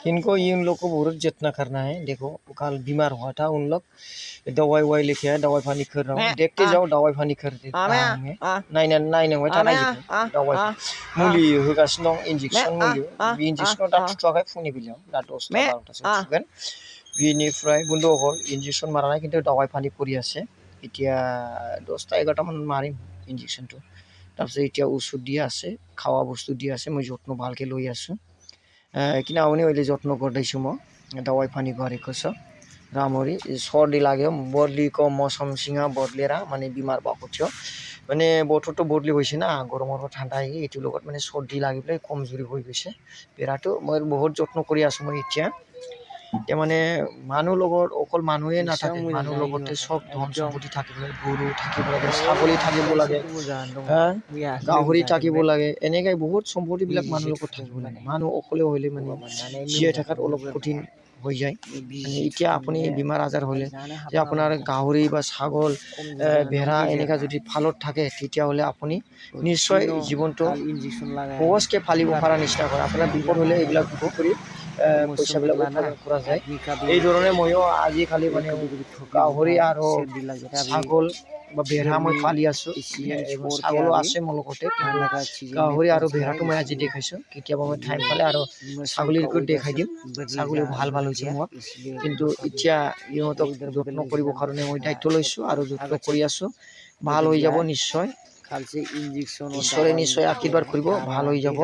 इनको इन लोग को बहुत जितना करना है। देखो कल बीमार हुआ था उन लोग, दवाई ववाई लेके आए, दवाई पानी कर रहा हूँ, देखते जाओ दवाई पानी कर दे नायनांबाय थानांगौ दवाई मुलि होगासिनो दं इन्जेक्सन मुलि बे इन्जेक्सनाव दा थुथ'वाखै फुंनि बेलायाव दा 10টা 12টাसो थुगोन बेनिफ्राय বন্ধ হ'ল ইনজেকশন মাৰা নাই কিন্তু দৱাই পানী কৰি আছে এতিয়া 10টা 11টামান মাৰিম ইনজেকশনটো তাৰপিছত এতিয়া ঔষধ দি আছে খাৱা বস্তু দি আছে মই যত্ন ভালকে লৈ আছো किनभने अहिले जत्न गर्दैछु म दवाई पानी गरेको छ राम्ररी सर्दी लाग्यो बदलीको मौसमसँग बदलेर माने बिमार भएको थियो মানে বতৰটো বদলি হৈছে না গৰমৰ পৰা ঠাণ্ডা আহি এইটো লগত মানে সৰ্দি লাগি পেলাই কমজোৰি হৈ গৈছে বেৰাটো মই বহুত যত্ন কৰি আছো মই এতিয়া মানে মানুহ লগত অকল মানুহে নাথাকে মানুহ লগতে সব ধন সম্পত্তি থাকিব লাগে গৰু থাকিব লাগে ছাগলী থাকিব লাগে গাহৰি থাকিব লাগে এনেকৈ বহুত সম্পত্তিবিলাক মানুহ লগত থাকিব লাগে মানুহ অকলে হলে মানে জীয়াই থকাত অলপ কঠিন হৈ যায় মানে এতিয়া আপুনি বেমাৰ আজাৰ হলে যে আপোনাৰ গাহৰি বা ছাগল ভেড়া এনেকা যদি ফালত থাকে তেতিয়াহলে আপুনি নিশ্চয় জীৱনটো সহজকে ফালিব পৰা নিচিনা কৰে আপোনাৰ বিপদ হলে এইবিলাক কৰি পইচাবিলাক উপাৰ্জন কৰা যায় এই ধৰণে ময়ো আজিকালি মানে গাহৰি আৰু ছাগল বা ভেড়া মই পালি আছো ছাগলো আছে মোৰ লগতে গাহৰি আৰু ভেড়াটো মই আজি দেখাইছো কেতিয়াবা মই টাইম পালে আৰু ছাগলীকো দেখাই দিম ছাগলী ভাল ভাল হৈছে মোৰ কিন্তু এতিয়া ইহঁতক যত্ন কৰিবৰ কাৰণে মই দায়িত্ব লৈছো আৰু যত্ন কৰি আছো ভাল হৈ যাব নিশ্চয় ঈশ্বৰে নিশ্চয় আশীৰ্বাদ কৰিব ভাল হৈ যাব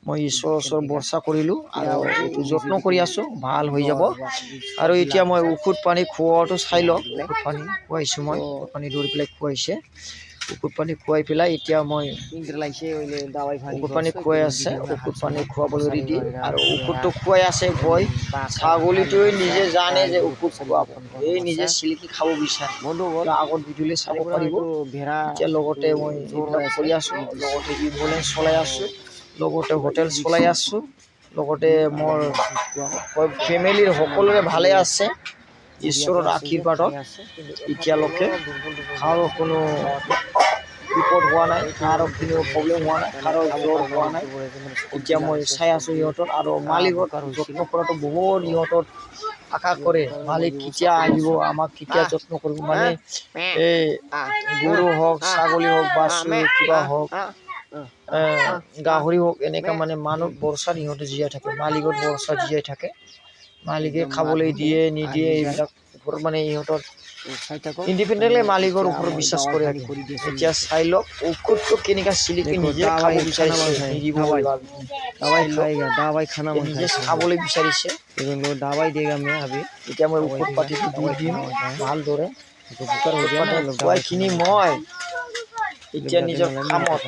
মই ঈশ্বৰৰ বৰ্ষা কৰিলো আৰু যত্ন কৰি আছো ভাল হৈ যাব আৰু এতিয়া মই ঔষধ পানী খোৱাটো চাই লওক ঔষধ পানী খুৱাইছো মই ঔষধ পানী দৌৰি পেলাই খুৱাইছে ঔষধ পানী খুৱাই পেলাই এতিয়া মই ঔষধ পানী খুৱাই আছে ঔষধ পানী খুৱাবলৈ ৰেডি আৰু ঔষধটো খুৱাই আছে ভয় ছাগলীটোৱে নিজে জানে যে ঔষধ খুৱাব এই নিজে চিলিকি খাব বিচাৰে আগত ভিডিঅ'লৈ চাব পাৰিব এতিয়া লগতে মই এইবিলাক কৰি আছো লগতে এম্বুলেঞ্চ চলাই আছো লগতে হোটেল চলাই আছো লগতে মোৰ ফেমিলিৰ সকলোৰে ভালে আছে ঈশ্বৰৰ আশীৰ্বাদত এতিয়ালৈকে কাৰো কোনো বিপদ হোৱা নাই কাৰো কোনো প্ৰব্লেম হোৱা নাই কাৰো জ্বৰ হোৱা নাই এতিয়া মই চাই আছো সিহঁতৰ আৰু মালিকৰ যত্ন কৰাটো বহুত সিহঁতৰ আশা কৰে মালিক কেতিয়া আহিব আমাক কেতিয়া যত্ন কৰিব মানে এই গৰু হওক ছাগলী হওক বা কিবা হওক গাহৰি হওক এনেকা মানে মানুহ বৰ্ষাত সিহঁতে জীয়াই থাকে মালিকৰ বৰ্ষাত জীয়াই থাকে মালিকে খাবলৈ দিয়ে নিদিয়ে এইবিলাক ওপৰত মানে ইহঁতৰ ইণ্ডিপেণ্ডেণ্টলি মালিকৰ ওপৰত বিশ্বাস কৰে এতিয়া চাই লওক ঔষধটো কেনেকা চিলিকি নিজে খাব বিচাৰিছে নিদিব নিজে খাবলৈ বিচাৰিছে এতিয়া মই ঔষধ পাতিটো দি দিম ভালদৰে খুৱাইখিনি মই এতিয়া নিজৰ কামত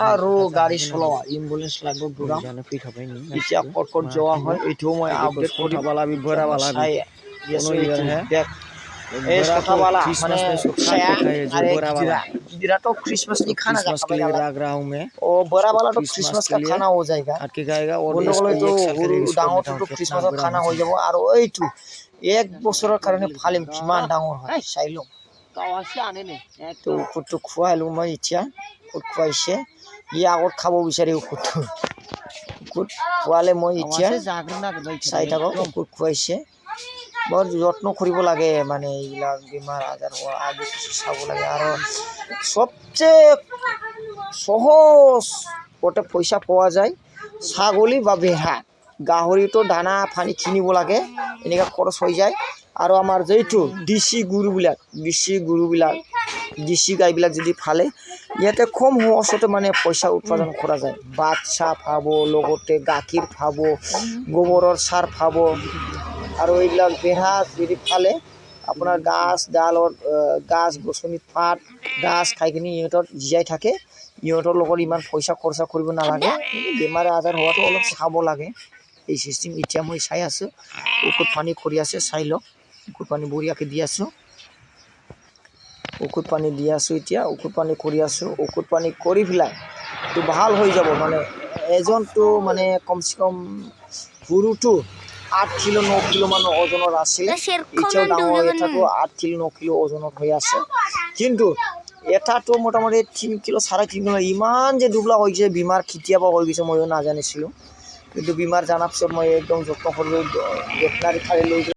আৰু গাড়ী চলোৱা এম্বুলেঞ্চ লাগিব দৌৰাম এতিয়া ক'ত ক'ত যোৱা হয় এইটোও মই আপডেট কৰি চাই আছো এই सतावाला माने गिरा तो क्रिसमस की खाना ओ बड़ा वाला तो क्रिसमस का खाना हो जाएगा বন্ধুসকল তো ডাঙৰটো তো ক্ৰিসমাসৰ খানা হৈ যাব আৰু এইটো এক বছৰৰ কাৰণে ফালিম কিমান ডাঙৰ হয় চাই লওঁ তো ঔষধটো খুৱাইলো মই এতিয়া ঔষধ খুৱাইছে ই আগত খাব বিচাৰি ঔষধটো ঔষধ খুৱালে মই এতিয়া চাই থাকক ঔষধ খুৱাইছে বৰ যত্ন কৰিব লাগে মানে এইবিলাক বেমাৰ আজাৰ হোৱা আগে কিছু চাব লাগে আৰু সবচেয়ে সহজ ওটা পইচা পোৱা যায় ছাগলী বা ভেড়া গাহৰিটো দানা পানী কিনিব লাগে এনেকা খৰচ হৈ যায় আৰু আমাৰ যেইটো দিশী গৰুবিলাক দিশী গাইবিলাক যদি ফালে ইয়াতে কম সহজতে মানে পইচা উৎপাদন কৰা যায় বাচ্চা পাব লগতে গাখীৰ পাব গোবৰৰ সাৰ পাব আৰু এইবিলাক ভেড়া যদি ফালে আপোনাৰ গাছ গছনিত পাত গাছ খাই কিনি ইহঁতৰ জীয়াই থাকে ইহঁতৰ লগত ইমান পইচা খৰচা কৰিব নালাগে বেমাৰ আজাৰ হোৱাটো অলপ চাব লাগে এই চিষ্টেম এতিয়া মই চাই আছো ঔষধ পানী কৰি আছে চাই লওক ঔষধ পানী বঢ়িয়াকৈ দি আছো ঔষধ পানী দি আছো এতিয়া ঔষধ পানী কৰি আছো ঔষধ পানী কৰি পেলাই তো ভাল হৈ যাব মানে এজনটো মানে কমচে কম গৰুটো 8 কিলো 9 কিলো মান ওজনৰ আছিল এতিয়াও ডাঙৰ এটাটো 8 কিলো 9 কিলো ওজনৰ হৈ আছে কিন্তু এটাটো মোটামুটি 3 কিলো 3.5 কিলো ইমান যে দুবলা হৈছে বিমাৰ কেতিয়াবা হৈ গৈছে ময়ো নাজানিছিলোঁ কিন্তু বেমাৰ জনাৰ পিছত মই একদম যত্ন কৰিলোঁ ভেটেনাৰী ঠাই লৈ